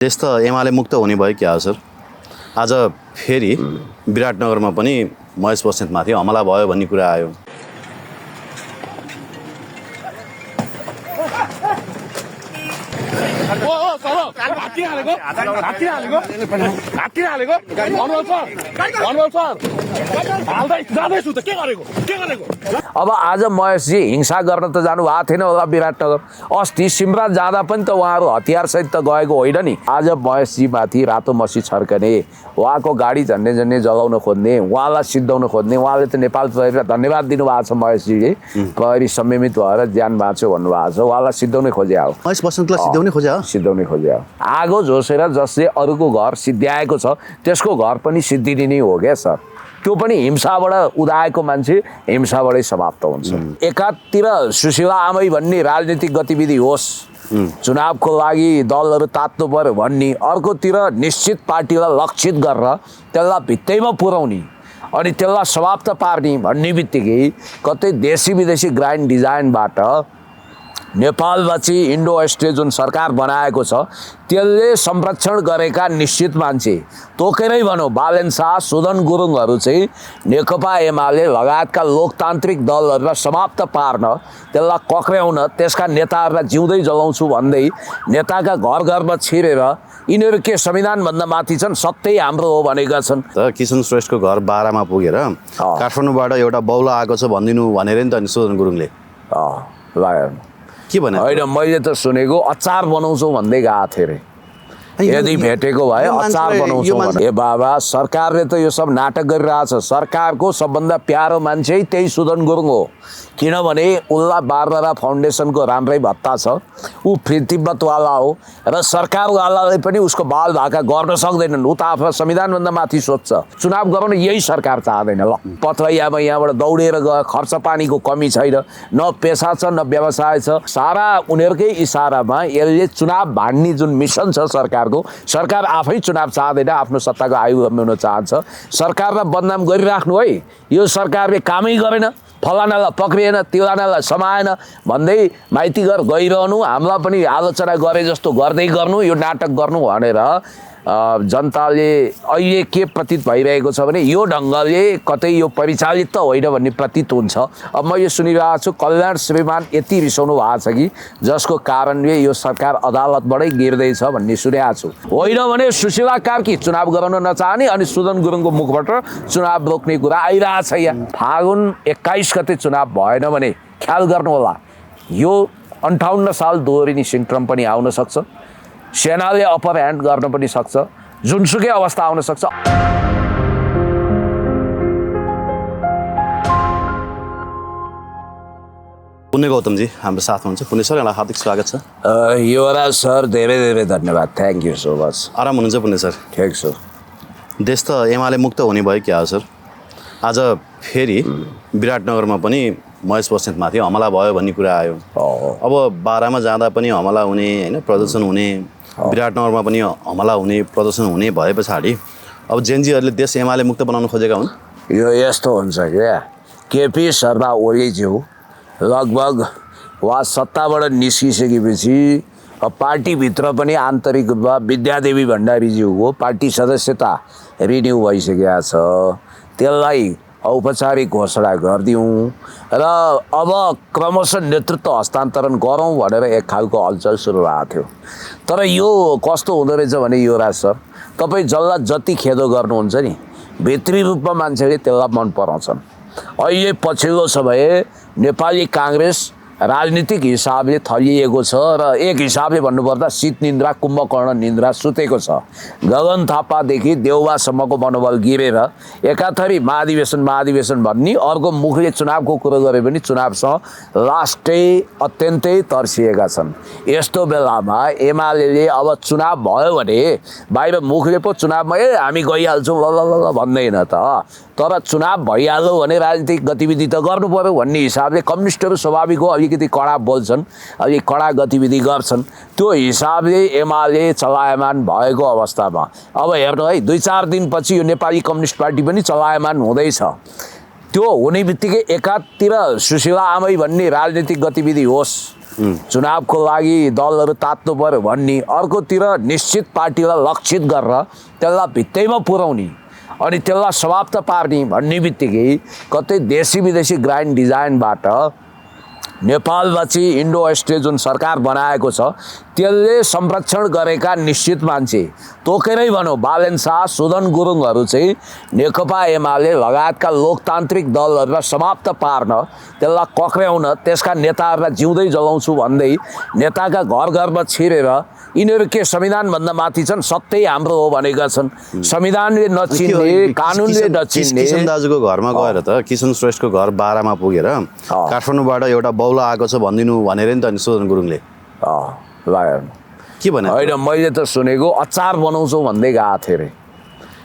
देश त एमाले मुक्त हुने भयो क्या हो सर। आज फेरि विराटनगरमा पनि महेश बस्नेतमाथि हमला भयो भन्ने कुरा आयो। अब आज महेशजी हिंसा गर्न त जानु भएको थिएन होला विराटनगर। अस्ति सिमराज जाँदा पनि त उहाँहरू हतियारसहित त गएको होइन नि। आज महेशजी माथि रातो मसी छर्कने, उहाँको गाडी झन्डै झन्डै जलाउन खोज्ने, उहाँलाई सिद्धाउन खोज्ने। उहाँले त नेपाल प्रहरीलाई धन्यवाद दिनुभएको छ। महेशजीले प्रहरी संयमित भएर ज्यान बाँच्यो भन्नुभएको छ। उहाँलाई सिद्धाउनै खोज्या हो। महेश बस्नेतलाई सिद्धाउनै खोज्या हो। सिद्धाउनै खोज्या हो। आगो झोसेर जसले अरूको घर सिद्ध्याएको छ त्यसको घर पनि सिद्धिने नै हो क्या सर। त्यो पनि हिंसाबाट उदाएको मान्छे हिंसाबाटै समाप्त हुन्छ। एकातिर सुशीला आमै भन्ने राजनीतिक गतिविधि होस्, चुनावको लागि दलहरू तात्नु पर्यो भन्ने, अर्कोतिर निश्चित पार्टीलाई लक्षित गरेर त्यसलाई भित्तैमा पुर्याउने अनि त्यसलाई समाप्त पार्ने भन्ने बित्तिकै कतै देशी विदेशी ग्रान्ड डिजाइनबाट नेपालमा चाहिँ इन्डो वेस्टले जुन सरकार बनाएको छ त्यसले संरक्षण गरेका निश्चित मान्छे तोकेरै भनौँ बालेन शाह, सुदन गुरुङहरू चाहिँ नेकपा एमाले लगायतका लोकतान्त्रिक दलहरूलाई समाप्त पार्न, त्यसलाई कक्र्याउन, त्यसका नेताहरूलाई जिउँदै जलाउँछु भन्दै नेताका घर घरमा छिरेर यिनीहरू के संविधानभन्दा माथि छन्, सत्तै हाम्रो हो भनेका छन्। त किसन श्रेष्ठको घर बारामा पुगेर काठमाडौँबाट एउटा बौला आएको छ भनिदिनु भनेर नि त नि सुदन गुरुङले के भने होइन, मैले त सुनेको अचार बनाउँछौ भन्दै गएको थिएँ अरे। यदि भेटेको भए अचार बनाउँछौ भने। ए बाबा, सरकारले त यो सब नाटक गरिरहेछ। सरकारको सबभन्दा प्यारो मान्छे त्यही सुदन गुरुङ हो। किनभने उसलाई बारबारा फाउन्डेसनको राम्रै भत्ता छ, ऊ फ्री तिब्बतवाला हो र सरकारवालाले पनि उसको बाल भाका गर्न सक्दैनन्। ऊ त आफ्नो संविधानभन्दा माथि सोध्छ। चुनाव गराउन यही सरकार चाहँदैन। ल पथलैयामा यहाँबाट दौडेर गयो, खर्च पानीको कमी छैन, न पेसा छ न व्यवसाय छ। सारा उनीहरूकै इसारामा यसले चुनाव भाड्ने जुन मिसन छ सरकारको, सरकार आफै चुनाव चाहँदैन, आफ्नो सत्ताको आयु लम्ब्याउन चाहन्छ। सरकारलाई बदनाम गरिराख्नु है, यो सरकारले कामै गरेन, फलानालाई पक्रिएन, तिलानालाई समाएन भन्दै माइती घर गइरहनु, हामीलाई पनि आलोचना गरे जस्तो गर्दै गर्नु, यो नाटक गर्नु भनेर जनताले अहिले के प्रतीत भइरहेको छ भने यो ढङ्गले कतै यो परिचालित त होइन भन्ने प्रतीत हुन्छ। अब म यो सुनिरहेको छु, कल्याण श्रीमान यति रिसाउनु भएको छ कि जसको कारणले यो सरकार अदालतबाटै गिर्दैछ भन्ने सुनेको छु। होइन भने सुशीला कार्की चुनाव गराउन नचाहने अनि सुदन गुरुङको मुखबाट चुनाव रोक्ने कुरा आइरहेछ। यहाँ फागुन 21 गते चुनाव भएन भने ख्याल गर्नु होला, यो 58 साल दोहोरिने सिन्ड्रोम पनि आउन सक्छ। सेनाले अप्पर ह्यान्ड गर्न पनि सक्छ, जुनसुकै अवस्था आउन सक्छ। पुण्य गौतमजी हाम्रो साथमा हुनुहुन्छ। पुण्य सर, यहाँलाई हार्दिक स्वागत छ। युवराज सर, धेरै धेरै धन्यवाद। Thank you so much. आराम हुनुहुन्छ पुण्य सर? ठिक छ। देश त एमाले मुक्त हुने भयो क्या हो सर। आज फेरि विराटनगरमा पनि महेश बस्नेतमाथि हमला भयो भन्ने कुरा आयो। अब बारामा जाँदा पनि हमला हुने होइन, प्रदर्शन हुने, विराटनगरमा पनि हमला हुने, प्रदर्शन हुने भए पछाडि अब जेनजीहरूले देश एमाले मुक्त बनाउन खोजेका हुन्। यो यस्तो हुन्छ क्या, केपी शर्मा ओलीज्यू लगभग उहाँ सत्ताबाट निस्किसकेपछि पार्टीभित्र पनि आन्तरिक रूपमा विद्यादेवी भण्डारीज्यूको पार्टी सदस्यता रिन्यू भइसकेको छ। त्यसलाई औपचारिक घोषणा गरिदिउँ र अब क्रमशः नेतृत्व हस्तान्तरण गरौँ भनेर एक खालको हलचल सुरु भएको थियो। तर यो कस्तो हुँदो रहेछ भने युवराज सर, तपाईँ जसलाई जति खेदो गर्नुहुन्छ नि, भित्री रूपमा मान्छेले त्यसलाई मन पराउँछन्। अहिले पछिल्लो समय नेपाली काङ्ग्रेस राजनीतिक हिसाबले थलिएको छ र एक हिसाबले भन्नुपर्दा शीत निन्द्रा, कुम्भकर्ण निन्द्रा सुतेको छ। गगन थापादेखि देउवासम्मको मनोबल गिरेर एकाथरी महाधिवेशन भन्ने, अर्को मुखले चुनावको कुरो गरे पनि चुनावसँग लास्टै अत्यन्तै तर्सिएका छन्। यस्तो बेलामा एमाले अब चुनाव भयो भने बाहिर मुखले पो चुनावमा हामी गइहाल्छौँ ल भन्दैन त, तर चुनाव भइहाल्यो भने राजनीतिक गतिविधि त गर्नु पर्यो भन्ने हिसाबले कम्युनिस्टहरू स्वाभाविक हो, अलिकति कडा बोल्छन्, अलिक कडा गतिविधि गर्छन्। त्यो हिसाबले एमाले चलायमान भएको अवस्थामा अब हेर्नु है, 2-4 दिनपछि यो नेपाली कम्युनिस्ट पार्टी पनि चलायमान हुँदैछ। त्यो हुने बित्तिकै एकातिर सुशीला आमै भन्ने राजनीतिक गतिविधि होस्, चुनावको लागि दलहरू तात्नु पर्यो भन्ने, अर्कोतिर निश्चित पार्टीलाई लक्षित गरेर त्यसलाई भित्तैमा पुर्याउने अनि त्यसलाई समाप्त पार्ने भन्ने बित्तिकै कतै देशी विदेशी ग्रान्ड डिजाइनबाट नेपालमा चाहिँ इन्डो वेस्टले जुन सरकार बनाएको छ त्यसले संरक्षण गरेका निश्चित मान्छे तोकेरै भनौँ बालेन शाह सुदन गुरुङहरू चाहिँ नेकपा एमाले लगायतका लोकतान्त्रिक दलहरूलाई समाप्त पार्न, त्यसलाई कक्र्याउन, त्यसका नेताहरूलाई जिउँदै जलाउँछु भन्दै नेताका घर घरमा छिरेर यिनीहरू के संविधानभन्दा माथि छन्, सत्तै हाम्रो हो भनेका छन्। संविधानले नचिन्ने, कानुनले नचिन्ने। किसन दाजुको घरमा गएर त किसन श्रेष्ठको घर बारामा पुगेर काठमाडौँबाट एउटा बौला आएको छ भनिदिनु भनेर नि त सुदन गुरुङले के भने? होइन, मैले त सुनेको अचार बनाउँछौ भन्दै गएको थिएँ अरे।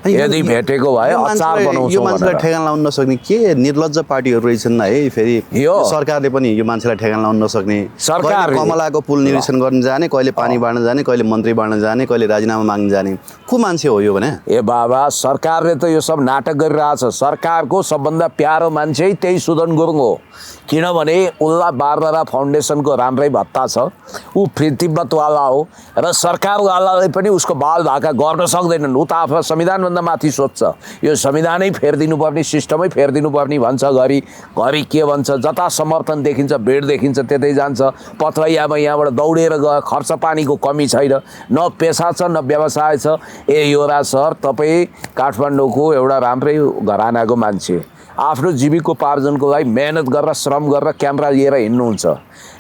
यदि भेटेको भए अचार बनाउँछौ। यो मान्छेलाई ठेगान लाउन नसक्ने के निर्लज्ज पार्टीहरू रहेछन् है। फेरि सरकारले पनि यो मान्छेलाई ठेगान लाउन नसक्ने। सरकार कमलाको पुल निरीक्षण गर्न जाने, कहिले पानी बाँड्न जाने, कहिले मन्त्री बाँड्न जाने, कहिले राजीनामा माग्न जाने, को मान्छे हो यो भने? ए बाबा, सरकारले त यो सब नाटक गरिरहेछ। सरकारको सबभन्दा प्यारो मान्छे त्यही सुदन गुरुङ हो, किनभने उसलाई बारबरा फाउन्डेसनको राम्रै भत्ता छ, ऊ तिब्बतवाला हो र सरकारवालाले पनि उसको बाल भाका गर्न सक्दैनन्। ऊ त आफ्नो संविधानभन्दा माथि सोध्छ, यो संविधानै फेरिदिनु पर्ने, सिस्टमै फेरिदिनु पर्ने भन्छ। घरि घरि के भन्छ, जता समर्थन देखिन्छ, भिड देखिन्छ त्यतै जान्छ। पथलैयामा यहाँबाट दौडेर गयो, खर्च पानीको कमी छैन, न पेसा छ न व्यवसाय छ। ए योरा सर, तपाईँ काठमाडौँको एउटा राम्रै घरानाको मान्छे, आफ्नो जीविकोपार्जनको लागि मेहनत गरेर श्रम गरेर क्यामेरा लिएर हिँड्नुहुन्छ।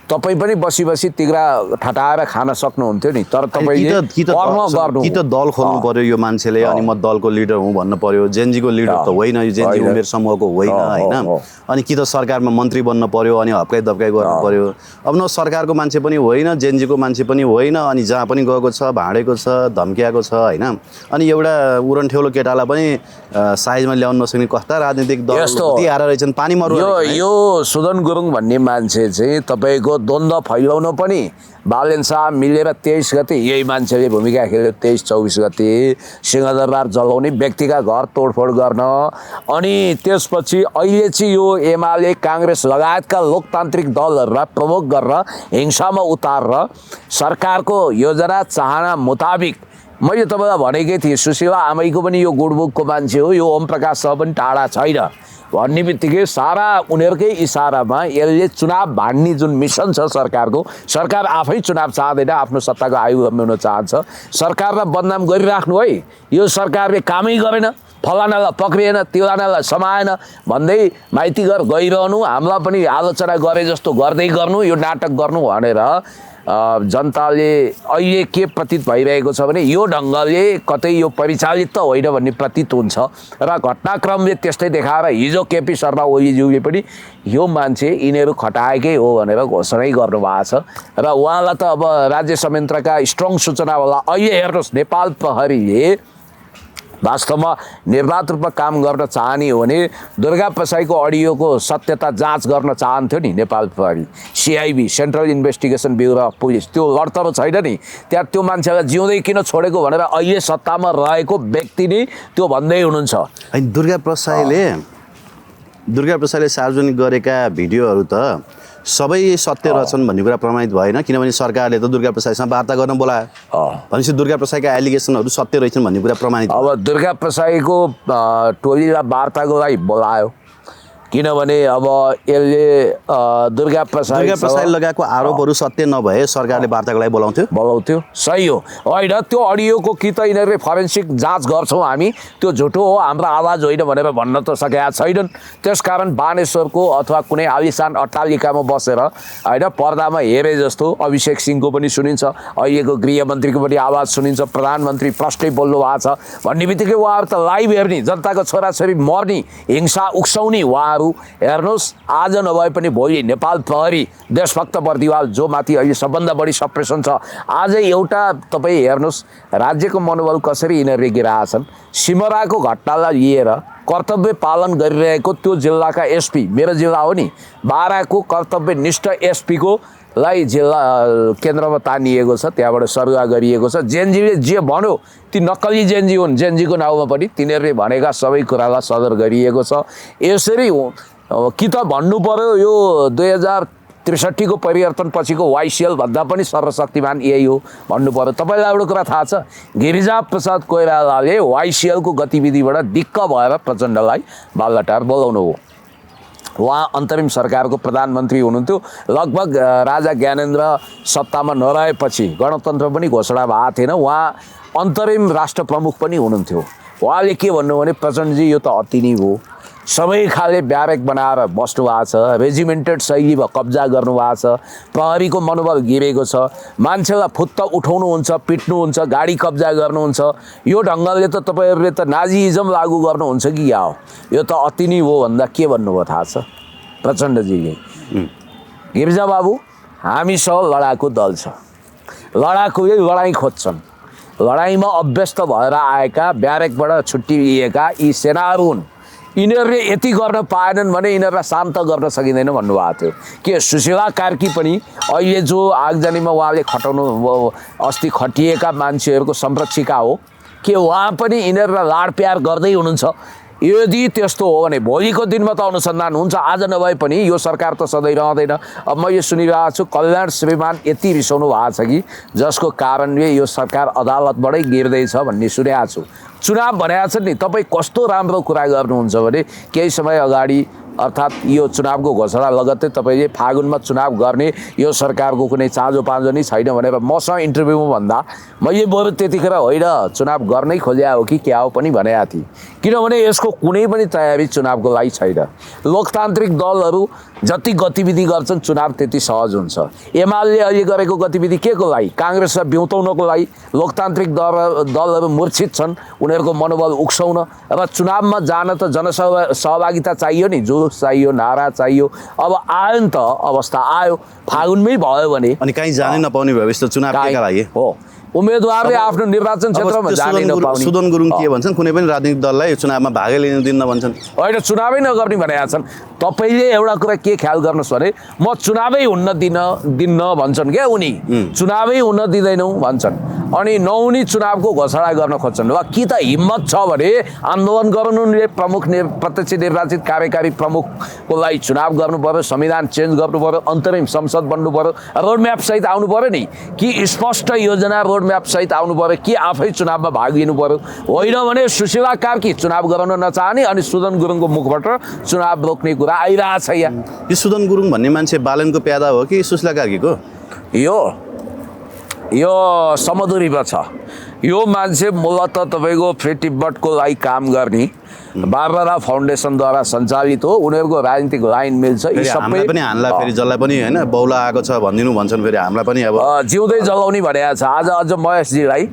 तपाईँ पनि बसी बसी तिग्रा ठटाएर खान सक्नुहुन्थ्यो नि, तर तपाईँले कर्म गर्नु। कि त दल खोल्नु पर्यो यो मान्छेले, अनि म दलको लिडर हुँ भन्नु पर्यो। जेनजीको लिडर त होइन, यो जेनजी उमेर समूहको होइन होइन। अनि कि त सरकारमा मन्त्री बन्न पर्यो, अनि हप्काइ दप्काइ गर्नु पर्यो। अब न सरकारको मान्छे पनि होइन, जेनजीको मान्छे पनि होइन, अनि जहाँ पनि गएको छ, भाँडेको छ, धम्क्याएको छ होइन। अनि एउटा उरनठेउलो केटालाई पनि साइजमा ल्याउन नसक्ने कस्ता राजनीतिक दल आएर रहेछन् पानी मरु। यो सुदन गुरुङ भन्ने मान्छे चाहिँ तपाईँको द्वन्द्व फैलाउन पनि बालेन शाह मिलेर 23 गते यही मान्छेले भूमिका खेल्यो। 23-24 गते सिंहदरबार जलाउने, व्यक्तिका घर तोडफोड गर्न, अनि त्यसपछि अहिले चाहिँ यो एमाले काङ्ग्रेस लगायतका लोकतान्त्रिक दलहरूलाई प्रभोग गरेर हिंसामा उतारेर सरकारको योजना चाहना मुताबिक, मैले तपाईँलाई भनेकै थिएँ सुशीला आमैको पनि यो गुडबुकको मान्छे हो, यो ओम प्रकाशसँग पनि टाढा छैन भन्ने बित्तिकै सारा उनीहरूकै इसारामा यसले चुनाव भाड्ने जुन मिसन छ सरकारको, सरकार आफै चुनाव चाहँदैन, आफ्नो सत्ताको आयु लम्ब्याउन चाहन्छ। सरकारलाई बदनाम गरिराख्नु है, यो सरकारले कामै गरेन, फलानालाई पक्रिएन, तिलानालाई समाएन भन्दै माइती घर गइरहनु, हामीलाई पनि आलोचना गरे जस्तो गर्दै गर्नु, यो नाटक गर्नु भनेर जनताले अहिले के प्रतीत भइरहेको छ भने यो ढङ्गले कतै यो परिचालित त होइन भन्ने प्रतीत हुन्छ र घटनाक्रमले त्यस्तै देखाएर हिजो केपी शर्मा ओलीज्यूले पनि यो मान्छे यिनीहरू खटाएकै हो भनेर घोषणै गर्नुभएको छ र उहाँलाई त अब राज्य संयन्त्रका स्ट्रङ सूचना होला। अहिले हेर्नुहोस्, नेपाल प्रहरीले वास्तवमा निर्वाध रूपमा काम गर्न चाहने हो भने दुर्गा प्रसाईको अडियोको सत्यता जाँच गर्न चाहन्थ्यो नि नेपाल प्रहरी, CIB central investigation bureau of police. त्यो लडतरो छैन नि त्यहाँ, त्यो मान्छेलाई जिउँदै किन छोडेको भनेर अहिले सत्तामा रहेको व्यक्ति नै त्यो भन्दै हुनुहुन्छ। अनि दुर्गा प्रसाईले सार्वजनिक गरेका भिडियोहरू त सबै सत्य रहेछन् भन्ने कुरा प्रमाणित भएन, किनभने सरकारले त दुर्गा प्रसाईसँग वार्ता गर्न बोलायो। भनेपछि दुर्गा प्रसाईका एलिगेसनहरू सत्य रहेछन् भन्ने कुरा प्रमाणित। अब दुर्गा प्रसाईको टोलीलाई वार्ताको लागि बोलायो, किनभने अब यसले दुर्गा प्रसाई लगाएको आरोपहरू सत्य नभए सरकारले वार्ताको लागि बोलाउँथ्यो। सही हो, होइन त्यो अडियोको कि त यिनीहरूले फरेन्सिक जाँच गर्छौँ हामी, त्यो झुटो हो, हाम्रो आवाज होइन भनेर भन्न त सकेका छैनन्। त्यसकारण बानेश्वरको अथवा कुनै आलिसान अट्टालिकामा बसेर होइन पर्दामा हेरे जस्तो अभिषेक सिंहको पनि सुनिन्छ, अहिलेको गृहमन्त्रीको पनि आवाज सुनिन्छ, प्रधानमन्त्री प्रष्टै बोल्नु भएको छ भन्ने बित्तिकै उहाँहरू त लाइभ हेर्ने, जनताको छोराछोरी मर्ने, हिंसा उक्साउने उहाँहरू हेर्नुहोस्। आज नभए पनि भोलि नेपाल प्रहरी देशभक्त बर्दिवाल जो माथि अहिले सबभन्दा बढी सप्रेसन छ, आज एउटा तपाईँ हेर्नुहोस् राज्यको मनोबल कसरी यिनीहरूले गिराएछन्। सिमराको घटनालाई लिएर कर्तव्य पालन गरिरहेको त्यो जिल्लाका एसपी, मेरो जिल्ला हो नि, बाराको कर्तव्यनिष्ठ एसपीको लाई जिल्ला केन्द्रमा तानिएको छ, त्यहाँबाट सरुवा गरिएको छ। जेनजीले जे भन्यो ती नक्कली जेनजी हुन्, जेनजीको नाउँमा पनि तिनीहरूले भनेका सबै कुरालाई सदर गरिएको छ। यसरी कि त भन्नु पर्यो यो 63 को परिवर्तन पछिको YCL भन्दा पनि सर्वशक्तिमान यही हो भन्नु पर्यो। तपाईँलाई एउटा कुरा थाहा छ, गिरिजा प्रसाद कोइरालाले YCL को गतिविधिबाट दिक्क भएर प्रचण्डलाई बालुवाटार बोलाउनु हो। उहाँ अन्तरिम सरकारको प्रधानमन्त्री हुनुहुन्थ्यो। लगभग राजा ज्ञानेन्द्र सत्तामा नरहेपछि गणतन्त्र पनि घोषणा भएको थिएन। उहाँ अन्तरिम राष्ट्र प्रमुख पनि हुनुहुन्थ्यो। उहाँले के भन्नु भने प्रचण्डजी यो त अति नै हो, सबै खाले ब्यारेक बनाएर बस्नु भएको छ, रेजिमेन्टेड शैलीमा कब्जा गर्नुभएको छ, प्रहरीको मनोबल गिरेको छ, मान्छेलाई फुत्त उठाउनुहुन्छ, पिट्नुहुन्छ, गाडी कब्जा गर्नुहुन्छ। यो ढङ्गले त तपाईँहरूले त नाजिइजम लागू गर्नुहुन्छ कि क्या हो? यो त अति नै हो भन्दा के भन्नुभयो थाहा छ प्रचण्डजीले? गिरिजा बाबु, हामीसँग लडाकु दल छ, लडाकुले लडाइँ खोज्छन्, लडाइँमा अभ्यस्त भएर आएका ब्यारेकबाट छुट्टिएका यी सेनाहरू हुन्, यिनीहरूले यति गर्न पाएनन् भने यिनीहरूलाई शान्त गर्न सकिँदैन भन्नुभएको थियो। के सुशीला कार्की पनि अहिले जो आगजनीमा उहाँले खटाउनु अस्ति खटिएका मान्छेहरूको संरक्षिका हो, के उहाँ पनि यिनीहरूलाई लाड प्यार गर्दै हुनुहुन्छ? यदि त्यस्तो हो भने भोलिको दिनमा त अनुसन्धान हुन्छ, आज नभए पनि यो सरकार त सधैँ रहँदैन। अब म यो सुनिरहेको छु, कल्याण श्रीमान यति रिसाउनु भएको छ कि जसको कारणले यो सरकार अदालतबाटै गिर्दैछ भन्ने सुनेको छु। चुनाव भनेको छ नि, तपाईँ कस्तो राम्रो कुरा गर्नुहुन्छ भने केही समय अगाडि अर्थात् यो चुनावको घोषणा लगत्तै तपाईँले फागुनमा चुनाव गर्ने यो सरकारको कुनै चाँजो पाँजो नै छैन भनेर मसँग इन्टरभ्यूमा भन्दा मैले बरु त्यतिखेर होइन चुनाव गर्नै खोज्या हो कि क्या हो पनि भनेको थिएँ। किनभने यसको कुनै पनि तयारी चुनावको लागि छैन। लोकतान्त्रिक दलहरू जति गतिविधि गर्छन् चुनाव त्यति सहज हुन्छ। एमाले अहिले गरेको गतिविधि के को लागि? काङ्ग्रेसलाई बिउताउनको लागि। लोकतान्त्रिक दलहरू मूर्छित छन्, उनीहरूको मनोबल उक्साउन र चुनावमा जान त जनसहभागिता चाहियो नि, जुलुस चाहियो, नारा चाहियो। अब आयो नि त, अवस्था आयो, फागुनमै भयो भने अनि कहीँ जानै नपाउने भएपछि त चुनाव केका लागि हो? उम्मेदवारले आफ्नो निर्वाचन क्षेत्रमा जानै नपाउने। सुदन गुरुङ के भन्छन्? कुनै पनि राजनीतिक दललाई चुनावमा भागै लिन दिन्न भन्छन्। होइन, चुनावै नगर्ने भनेका छन्। तपाईँले एउटा कुरा के ख्याल गर्नुहोस् भने म चुनावै हुन्न दिन्न भन्छन् क्या उनी, चुनावै हुन दिँदैनौँ भन्छन्, अनि नहुने चुनावको घोषणा गर्न खोज्छन्। वा कि त हिम्मत छ भने आन्दोलन गर्नु, प्रमुख प्रत्यक्ष निर्वाचित कार्यकारी प्रमुखको लागि चुनाव गर्नु पर्यो, संविधान चेन्ज गर्नु पर्यो, अन्तरिम संसद बन्नु पर्यो, रोडम्याप सहित आउनु पर्यो नि, कि स्पष्ट योजना रोडम्याप सहित आउनु पर्यो, कि आफै चुनावमा भाग लिनु पर्यो। होइन भने सुशीला कार्की चुनाव गराउन नचाहने अनि सुदन गुरुङको मुखबाट चुनाव रोक्ने कुरा आइरहेछ। यहाँ यो सुदन गुरुङ भन्ने मान्छे बालनको प्यादा हो कि सुशीला कार्कीको? यो समदुरीमा छ। यो मान्छे मूलतः तपाईँको फ्री तिब्बतको लागि काम गर्ने बारबरा फाउन्डेसनद्वारा सञ्चालित हो। उनीहरूको राजनीतिक लाइन मिल्छ। यी सबै पनि हानला, फेरि जसलाई पनि होइन बौला आएको छ भनिदिनु भन्छन्, फेरि हामीलाई पनि अब जिउँदै जलाउने भनेको छ। आज अझ महेशजीलाई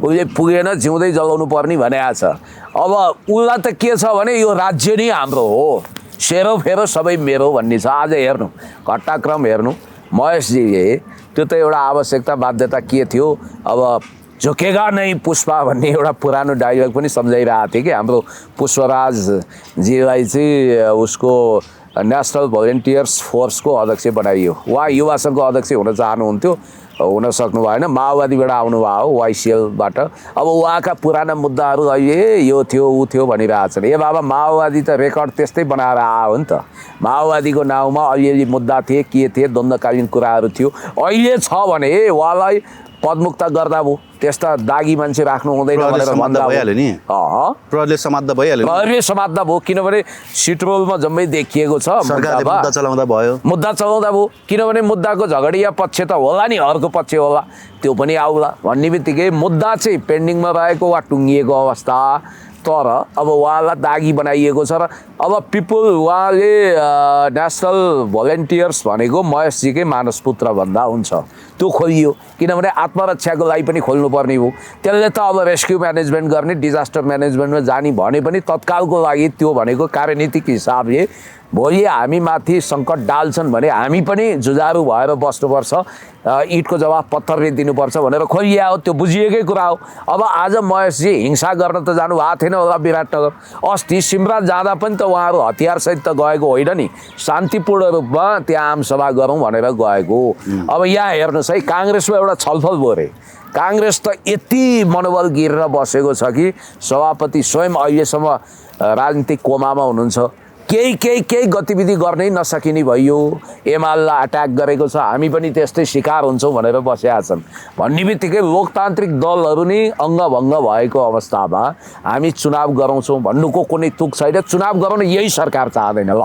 उसले पुगेन, जिउँदै जलाउनु पर्ने भनेको छ। अब उसलाई त के छ भने यो राज्य नै हाम्रो हो, सेरो फेरो सबै मेरो भन्ने छ। आज हेर्नु घटनाक्रम हेर्नु, महेशजीले त्यो त एउटा आवश्यकता बाध्यता के थियो। अब झुकेगा नै पुष्पा भन्ने एउटा पुरानो डायलग पनि सम्झाइरहेको थिएँ कि हाम्रो पुष्पराजजीलाई चाहिँ उसको नेसनल भोलिन्टियर्स फोर्सको अध्यक्ष बनाइयो। उहाँ युवा सङ्घको अध्यक्ष हुन चाहनुहुन्थ्यो, हुन सक्नु भएन, माओवादीबाट आउनुभयो YCLबाट। अब उहाँका पुराना मुद्दाहरू अहिले यो थियो ऊ थियो भनिरहेछन्। ए बाबा, माओवादी त रेकर्ड त्यस्तै बनाएर आयो नि त। माओवादीको नाउँमा अलिअलि मुद्दा थिए, के थिए, द्वन्द्वकालीन कुराहरू थियो। अहिले छ भने उहाँलाई पदमुक्त गर्दा भयो, त्यस्ता दागी मान्छे राख्नु हुँदैन भनेर भन्दा भइहाल्यो नि। प्रहरीले समात्दा भइहाल्यो, प्रहरीले समात्दा भयो। किनभने सिटरोलमा जम्मै देखिएको छ, सरकारले मुद्दा चलाउँदा भयो, मुद्दा चलाउँदा भयो। किनभने मुद्दाको झगडिया पक्ष त होला नि, अर्को पक्ष होला, त्यो पनि आउला भन्ने बित्तिकै मुद्दा चाहिँ पेन्डिङमा रहेको वा टुङ्गिएको अवस्था। तर अब उहाँलाई दागी बनाइएको छ र अब पिपुल उहाँले नेसनल भोलिन्टियर्स भनेको महेशजीकै मानसपुत्र भन्दा हुन्छ, त्यो खोलियो। किनभने आत्मरक्षाको लागि पनि खोल्नुपर्ने हो। त्यसले त अब रेस्क्यु म्यानेजमेन्ट गर्ने, डिजास्टर म्यानेजमेन्टमा जाने भने पनि तत्कालको लागि त्यो भनेको कार्यनीतिक हिसाबले भोलि हामी माथि सङ्कट डाल्छन् भने हामी पनि जुझारु भएर बस्नुपर्छ, इटको जवाब पत्थरले दिनुपर्छ भनेर खोलिया हो। त्यो बुझिएकै कुरा हो। अब आज महेशजी हिंसा गर्न त जानु भएको थिएन होला विराटनगर। अस्ति सिमरा जाँदा पनि त उहाँहरू हतियारसहित त गएको होइन नि, शान्तिपूर्ण रूपमा त्यहाँ आमसभा गरौँ भनेर गएको। अब यहाँ हेर्नुहोस् है, काङ्ग्रेसमा एउटा छलफल भयो अरे। काङ्ग्रेस त यति मनोबल गिरेर बसेको छ कि सभापति स्वयं अहिलेसम्म राजनीतिक कोमामा हुनुहुन्छ। केही गतिविधि गर्नै नसकिने भइयो, एमालेलाई अट्याक गरेको छ, हामी पनि त्यस्तै शिकार हुन्छौँ भनेर बसेका छन् भन्ने बित्तिकै लोकतान्त्रिक दलहरू नै अङ्गभङ्ग भएको अवस्थामा हामी चुनाव गराउँछौँ भन्नुको कुनै तुक छैन। चुनाव गराउन यही सरकार चाहँदैन। ल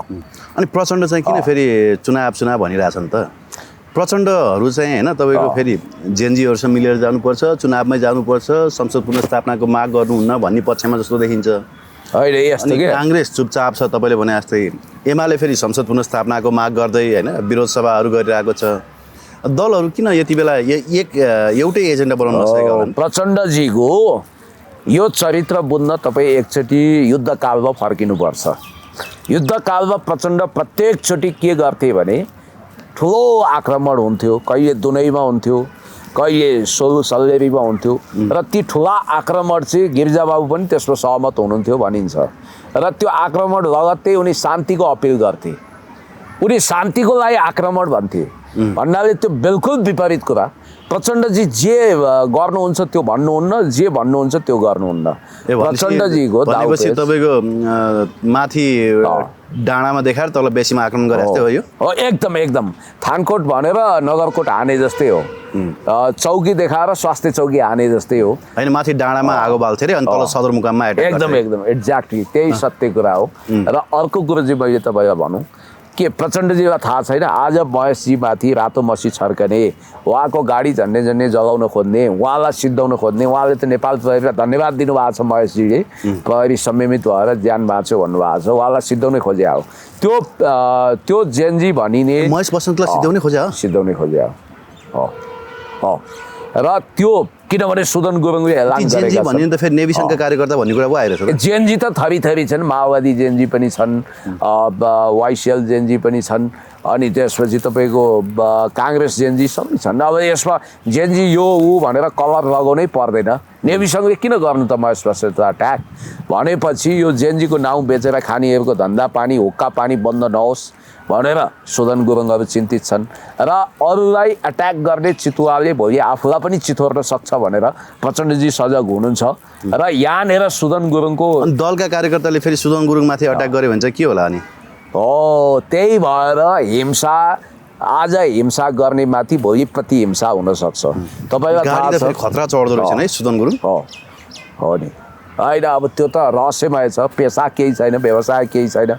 अनि प्रचण्ड चाहिँ किन फेरि चुनाव भनिरहेछन् त? प्रचण्डहरू चाहिँ होइन तपाईँको फेरि जेएनजीहरूसँग मिलेर जानुपर्छ, चुनावमै जानुपर्छ, संसद पुनर्स्थापनाको माग गर्नुहुन्न भन्ने पक्षमा जस्तो देखिन्छ। अहिले यस्तो के काङ्ग्रेस चुपचाप छ, तपाईँले भने जस्तै एमाले फेरि संसद पुनर्स्थापनाको माग गर्दै होइन विरोध सभाहरू गरिरहेको छ। दलहरू किन यति बेला एउटै एजेन्डा बनाउन नसकेका होलान्? प्रचण्डजीको यो चरित्र बुझ्न तपाईँ एकचोटि युद्धकालमा फर्किनुपर्छ। युद्धकालमा प्रचण्ड प्रत्येकचोटि के गर्थे भने ठुलो आक्रमण हुन्थ्यो, कहिले दुनैमा हुन्थ्यो, कहिले सल्लेरीमा हुन्थ्यो र ती ठुला आक्रमण चाहिँ गिरिजाबाबु पनि त्यसमा सहमत हुनुहुन्थ्यो भनिन्छ। र त्यो आक्रमण लगत्तै उनी शान्तिको अपिल गर्थे, उनी शान्तिको लागि आक्रमण भन्थे भन्नाले त्यो बिल्कुल विपरीत कुरा। प्रचण्डजी जे गर्नुहुन्छ त्यो भन्नुहुन्न, जे भन्नुहुन्छ त्यो गर्नुहुन्न। प्रचण्डजीको भनेपछि तपाईँको माथि डाँडामा देखाएर तल बेसीमा आक्रमण गरे जस्तै हो यो? हो, एकदम थानकोट भनेर नगरकोट हाने जस्तै हो, चौकी देखाएर स्वास्थ्य चौकी हाने जस्तै हो। होइन, माथि डाँडामा आगो बाल्थे अरे अनि तल सदरमुकाममा एकदम एक्ज्याक्टली त्यही सत्य कुरा हो। र अर्को कुरो चाहिँ मैले तपाईँलाई भनौँ के प्रचण्डजीलाई थाहा छैन, आज महेशजीमाथि रातो मसी छर्कने, उहाँको गाडी झन्डै जलाउन खोज्ने, उहाँलाई सिद्धाउन खोज्ने, उहाँले त नेपाल प्रहरीलाई धन्यवाद दिनुभएको छ। महेशजीले प्रहरी संयमित भएर ज्यान बाँच्यो भन्नुभएको छ, उहाँलाई सिद्धाउनै खोज्या हो। त्यो जेएनजी भनिने महेश बस्नेतलाई सिद्धाउनै खोज्या हो। र त्यो किनभने सुदन गुरुङले एलान गरेका छन्। भन्ने त फेरि नेभी सङ्घका कार्यकर्ता भन्ने कुरा पो आइरहेछ। जेएनजी त थरी छन्, माओवादी जेएनजी पनि छन्, वाइसिएल जेएनजी पनि छन्, अनि त्यसपछि तपाईँको काङ्ग्रेस जेएनजी सबै छन्। अब यसमा जेएनजी यो ऊ भनेर कलर लगाउनै पर्दैन। नेभी सङ्घले किन गर्नु त महेश बस्नेतलाई अट्याक भनेपछि यो जेएनजीको नाउँ बेचेर खानेहरूको धन्दा पानी हुक्का पानी बन्द नहोस् भनेर सुदन गुरुङहरू चिन्तित छन्। र अरूलाई अट्याक गर्ने चितुवाले भोलि आफूलाई पनि चितोर्न सक्छ भनेर प्रचण्डजी सजग हुनुहुन्छ। र यहाँनिर सुदन गुरुङको दलका कार्यकर्ताले फेरि सुदन गुरुङमाथि अट्याक गर्यो भने चाहिँ के होला अनि? हो, त्यही भएर हिंसा आज हिंसा गर्ने माथि भोलि प्रतिहिंसा हुनसक्छ। तपाईँलाई थाहा छ खतरा चढ्दो रहेछ है सुदन गुरुङ? हो नि, होइन अब त्यो त रहस्यमय छ, पेसा केही छैन, व्यवसाय केही छैन।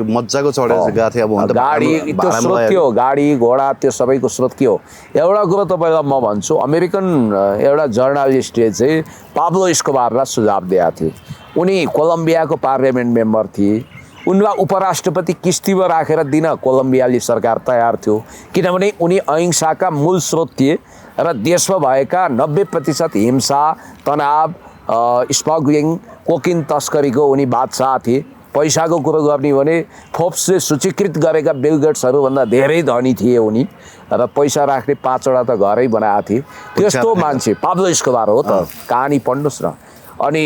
मजाको चढेर गएको थियो। अब गाडी त्यो स्रोत के हो, गाडी घोडा त्यो सबैको स्रोत के हो? एउटा कुरो तपाईँलाई म भन्छु, अमेरिकन एउटा जर्नलिस्टले चाहिँ पाब्लो एस्कोबारलाई सुझाव दिएका थिए। उनी कोलम्बियाको पार्लियामेन्ट मेम्बर थिए, उनलाई उपराष्ट्रपति किस्तीमा राखेर दिन कोलम्बियाली सरकार तयार थियो, किनभने उनी अहिंसाका मूल स्रोत थिए र देशमा भएका 90% हिंसा, तनाव, स्मग्लिङ, कोकिन तस्करीको उनी बादशाह थिए। पैसाको कुरो गर्ने भने फोर्ब्सले सूचीकृत गरेका बिल गेट्सहरूभन्दा धेरै धनी थिए उनी, र पैसा राख्ने 5वटा त घरै बनाएका थिए। त्यस्तो मान्छे पाब्लो एस्कोबार हो त, कहानी पढ्नुहोस् न, अनि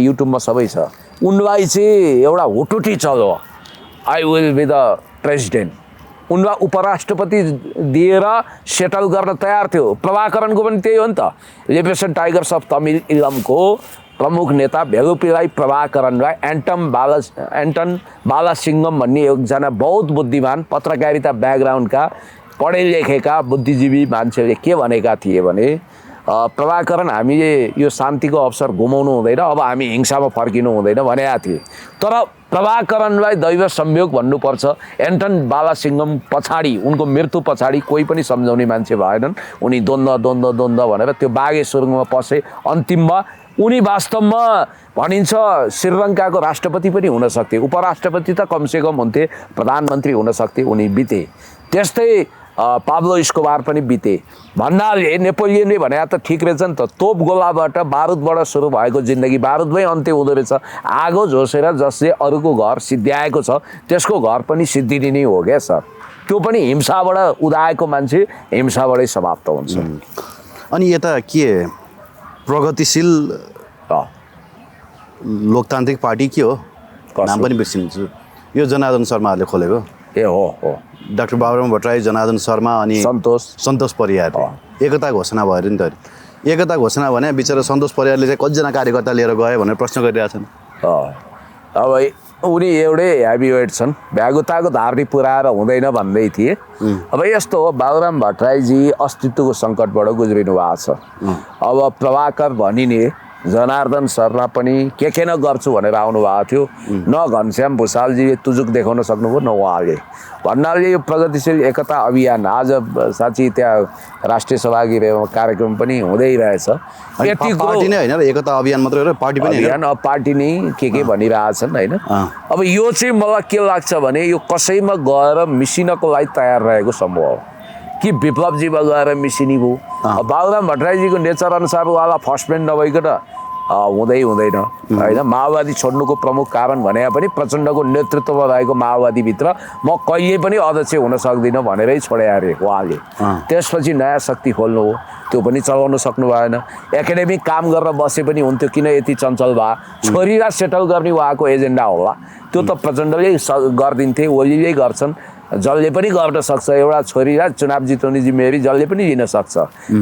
युट्युबमा सबै छ। उनलाई चाहिँ एउटा हुटुटी चल्यो, I will be the president. उनलाई उपराष्ट्रपति दिएर सेटल गर्न तयार थियो। प्रभाकरणको पनि त्यही हो नि त। लिबरेसन टाइगर्स अफ तमिल इलमको प्रमुख नेता भेलुपिलाई प्रभाकरणलाई एन्टन बालासिङ्गम भन्ने एकजना बहुत बुद्धिमान पत्रकारिता ब्याकग्राउन्डका पढे लेखेका बुद्धिजीवी मान्छेले के भनेका थिए भने प्रभाकरण हामीले यो शान्तिको अवसर गुमाउनु हुँदैन, अब हामी हिंसामा फर्किनु हुँदैन भनेका थिए। तर प्रभाकरणलाई दैव संयोग भन्नुपर्छ। एन्टन बालासिङ्गम पछाडि, उनको मृत्यु पछाडि कोही पनि सम्झाउने मान्छे भएनन्। उनी द्वन्द्व भनेर त्यो बाघे सुरुङमा पसे। अन्तिममा उनी वास्तवमा भनिन्छ श्रीलङ्काको राष्ट्रपति पनि हुन सक्थे, उपराष्ट्रपति त कमसेकम हुन्थे, प्रधानमन्त्री हुन सक्थे, उनी बिते। त्यस्तै पाब्लो एस्कोबार पनि बिते। भन्नाले नेपोलियनले भने त ठिक रहेछ नि त, तोप गोलाबाट बारुदबाट सुरु भएको जिन्दगी बारुदमै अन्त्य हुँदो रहेछ। आगो झोसेर जसले अरूको घर सिद्ध्याएको छ त्यसको घर पनि सिद्धिने नै हो क्या सर। त्यो पनि हिंसाबाट उदाएको मान्छे हिंसाबाटै समाप्त हुन्छ। अनि यता के प्रगतिशील लोकतान्त्रिक पार्टी के हो? नाम पनि बिर्सिन्छु। यो जनार्दन शर्माहरूले खोलेको। ए हो, डाक्टर बाबुराम भट्टराई, जनार्दन शर्मा अनि सन्तोष परियार। एकता घोषणा भयो अरे नि त। एकता घोषणा भने बिचरा सन्तोष परियारले चाहिँ कतिजना कार्यकर्ता लिएर गए भनेर प्रश्न गरिरहेछन्। अब उनी एउटै हेभीवेट छन्, भ्यागुताको धारनी पुऱ्याएर हुँदैन भन्दै थिए। अब यस्तो हो, बाबुराम भट्टराईजी अस्तित्वको सङ्कटबाट गुज्रिनु भएको छ। अब प्रभाकर भनिने जनार्दन सरलाई पनि के न गर्छु भनेर आउनु भएको थियो, न घनश्याम भुषालजीले तुजुक देखाउन सक्नुभयो, न उहाँले। भन्नाले यो प्रगतिशील एकता अभियान आज साँच्ची त्यहाँ राष्ट्रिय सहभागी कार्यक्रम पनि हुँदै रहेछ। यति पार्टी नै होइन, एकता अभियान मात्रै हो, पार्टी पनि अभियान, अब पार्टी नै के भनिरहेछन् होइन। अब यो चाहिँ मलाई के लाग्छ भने यो कसैमा गएर मिसिनको लागि तयार रहेको समूह हो कि विप्लवजीमा गएर मिसिनी भयो। बाबुराम भट्टराईजीको नेचर अनुसार उहाँलाई फर्स्टमेन्ट नभइकन हुँदैन होइन। माओवादी छोड्नुको प्रमुख कारण भने पनि प्रचण्डको नेतृत्वमा रहेको माओवादीभित्र म कहिले पनि अध्यक्ष हुन सक्दिनँ भनेरै छोडे अरे उहाँले। त्यसपछि नयाँ शक्ति खोल्नु हो, त्यो पनि चलाउन सक्नु भएन। एकाडेमिक काम गरेर बसे पनि हुन्थ्यो, किन यति चञ्चल भए? छोरीलाई सेटल गर्ने उहाँको एजेन्डा होला, त्यो त प्रचण्डले गरिदिन्थे, ओलीले गर्छन्, जसले पनि गर्न सक्छ। एउटा छोरीलाई चुनाव जिताउने जिम्मेवारी जसले पनि लिन सक्छ।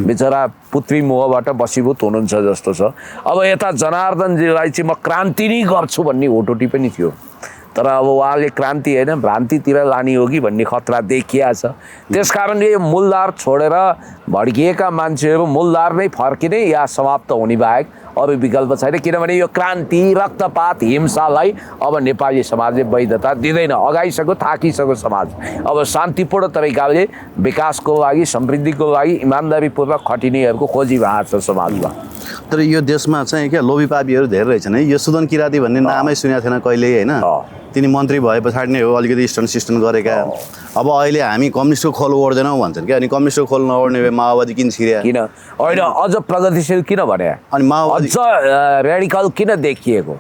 बिचरा पुत्री मोहबाट बसीभूत हुनुहुन्छ जस्तो छ। अब यता जनार्दनजीलाई चाहिँ म क्रान्ति नै गर्छु भन्ने होटोटी पनि थियो, तर अब उहाँले क्रान्ति होइन भ्रान्तितिर लाने हो कि भन्ने खतरा देखिया छ। त्यसकारणले यो मूलधार छोडेर भड्किएका मान्छेहरू मूलधार नै फर्किने या समाप्त हुने बाहेक अरू विकल्प छैन। किनभने यो क्रान्ति, रक्तपात, हिंसालाई अब नेपाली समाजले वैधता दिँदैन। अगाइसक्यो, थाकिसक्यो समाज। अब शान्तिपूर्ण तरिकाले विकासको लागि, समृद्धिको लागि इमान्दारीपूर्वक खटिनेहरूको खोजी भएको छ समाजमा। तर यो देशमा चाहिँ क्या लोभीपापीहरू धेरै रहेछन् है। यो सुदन किराती भन्ने नामै सुनेको थिएन कहिल्यै होइन। तिनी मन्त्री भए पछाडि नै हो अलिकति स्टन सिस्टन गरेका। अब अहिले हामी कम्युनिस्टको खोल ओढ्दैनौँ भन्छन् क्या, अनि कम्युनिस्टको खोल नओढ्ने भए माओवादी किन छिर्या? किन होइन अझ प्रगतिशील किन भने? अनि माओवादी अझ रेडिकल किन देखिएको?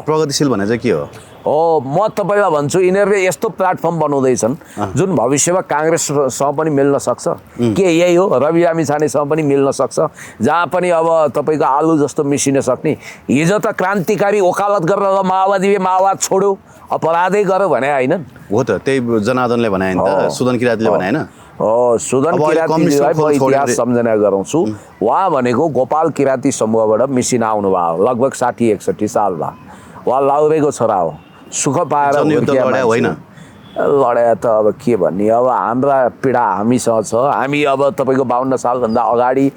प्रगतिशील भने चाहिँ के हो? म तपाईँलाई भन्छु, यिनीहरूले यस्तो प्लेटफर्म बनाउँदैछन् जुन भविष्यमा काङ्ग्रेससँग पनि मिल्न सक्छ। के यही हो? रवि लामिछानेसँग पनि मिल्न सक्छ, जहाँ पनि अब तपाईँको आलु जस्तो मिसिन सक्ने। हिजो त क्रान्तिकारी वकालत गरेर माओवादीले माओवाद छोड्यो, अपराधै गर्यो भने होइन? हो त, त्यही जनार्दनले भने नि त, सुदन किरातीले भने होइन? सुदन किरातीलाई म इतिहास सम्झना गराउँछु। उहाँ भनेको गोपाल किराती समूहबाट मिसिन आउनुभयो लगभग 60-61 सालमा। उहाँ लाउरेको छोरा हो, सुख पाएर लड्या त अब के भन्ने। अब हाम्रा पीडा हामीसँग छ। हामी अब तपाईँको 52 सालभन्दा अगाडि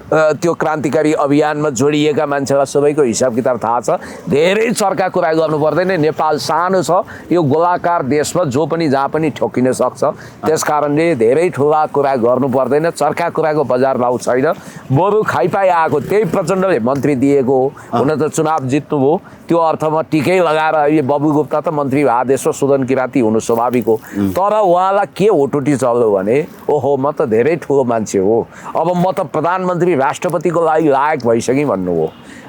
त्यो क्रान्तिकारी अभियानमा जोडिएका मान्छेलाई सबैको हिसाब किताब थाहा छ। धेरै चर्का कुरा गर्नु पर्दैन। नेपाल सानो छ, यो गोलाकार देशमा जो पनि जहाँ पनि ठोकिन सक्छ। त्यस कारणले धेरै ठुला कुरा गर्नु पर्दैन। चर्का कुराको बजार लाउ छैन। बरु खाइपाइ आएको त्यही प्रचण्डले मन्त्री दिएको हो। हुन त चुनाव जित्नुभयो, त्यो अर्थमा टिकै लगाएर अहिले बबु गुप्ता त मन्त्री भए देशमा सुदन किराती हुनु स्वाभाविक हो। तर उहाँलाई के होटोटी चल्यो भने, ओहो म त धेरै ठुलो मान्छे हो, अब म त प्रधानमन्त्री राष्ट्रपतिको लागि लायक भइसकेँ भन्नु हो।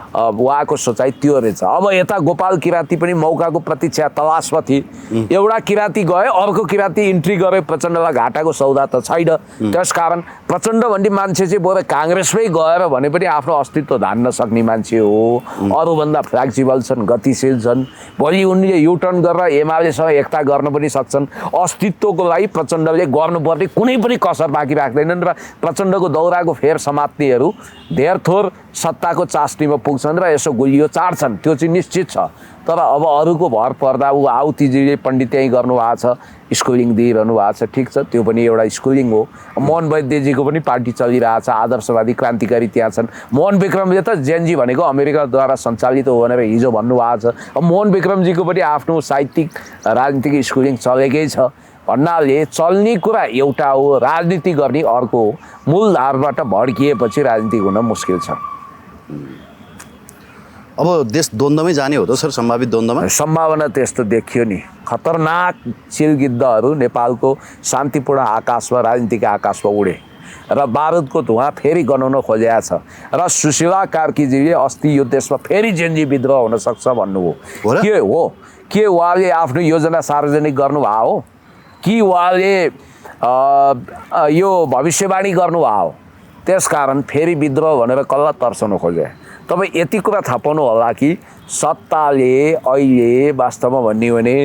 उहाँको सोचाइ त्यो रहेछ। अब यता गोपाल किराती पनि मौकाको प्रतीक्षा तलासमा थिए। एउटा किराती गयो, अर्को किराती इन्ट्री गरे, प्रचण्डलाई घाटाको सौदा त छैन। त्यसकारण प्रचण्ड भन्ने मान्छे चाहिँ बरु काङ्ग्रेसमै गएर भने पनि आफ्नो अस्तित्व धान्न सक्ने मान्छे हो। अरूभन्दा फ्लेक्सिबल छन्, गतिशील छन्। भोलि उनले युटर्न गरेर एमालेसँग एकता गर्न पनि सक्छन्। अस्तित्वको लागि प्रचण्डले गर्नुपर्ने कुनै पनि कसर बाँकी राख्दैनन् र प्रचण्डको दौराको फेर समात्नेहरू धेर थोर सत्ताको चास्नीमा पुग्छन् र यसो गुलियो चाड्छन्, त्यो चाहिँ निश्चित छ। तर अब अरूको भर पर्दा ऊ आउतीजीले पण्डित त्यहीँ गर्नुभएको छ, स्कुलिङ दिइरहनु भएको छ, ठिक छ, त्यो पनि एउटा स्कुलिङ हो। मोहन वैद्यजीको पनि पार्टी चलिरहेको छ, आदर्शवादी क्रान्तिकारी त्यहाँ छन्। मोहन विक्रमले त जेएनजी भनेको अमेरिकाद्वारा सञ्चालित हो भनेर हिजो भन्नुभएको छ। अब मोहन विक्रमजीको पनि आफ्नो साहित्यिक राजनीतिक स्कुलिङ चलेकै छ। भन्नाले चल्ने कुरा एउटा हो, राजनीति गर्ने अर्को हो। मूलधारबाट भड्किएपछि राजनीति हुन मुस्किल छ। अब देश द्वन्द्वमै जाने हो त सर? सम्भावित द्वन्द्वमा सम्भावना त्यस्तो देखियो नि। खतरनाक चिलगिद्धहरू नेपालको शान्तिपूर्ण आकाशमा, राजनीतिक आकाशमा उडे र बारुदको धुवा फेरि गनाउन खोजेको छ। र सुशीला कार्कीजीले अस्ति यो देशमा फेरि जेएनजी विद्रोह हुन सक्छ भन्नुभयो। के हो? के उहाँले आफ्नो योजना सार्वजनिक गर्नुभएको हो कि उहाँले यो भविष्यवाणी गर्नुभएको हो? त्यसकारण फेरि विद्रोह भनेर कसलाई तर्साउन खोजे? तपाईँ यति कुरा थाहा पाउनु होला कि सत्ताले अहिले वास्तवमा भन्ने हो भने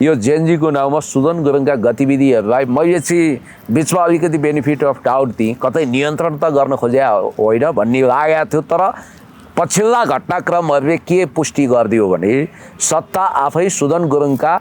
यो जेएनजीको नाउँमा सुदन गुरुङका गतिविधिहरूलाई मैले चाहिँ बिचमा अलिकति बेनिफिट अफ डाउट दिएँ। कतै नियन्त्रण त गर्न खोजे होइन भन्ने लागेको थियो, तर पछिल्ला घटनाक्रमहरूले के पुष्टि गरिदियो भने सत्ता आफै सुदन गुरुङका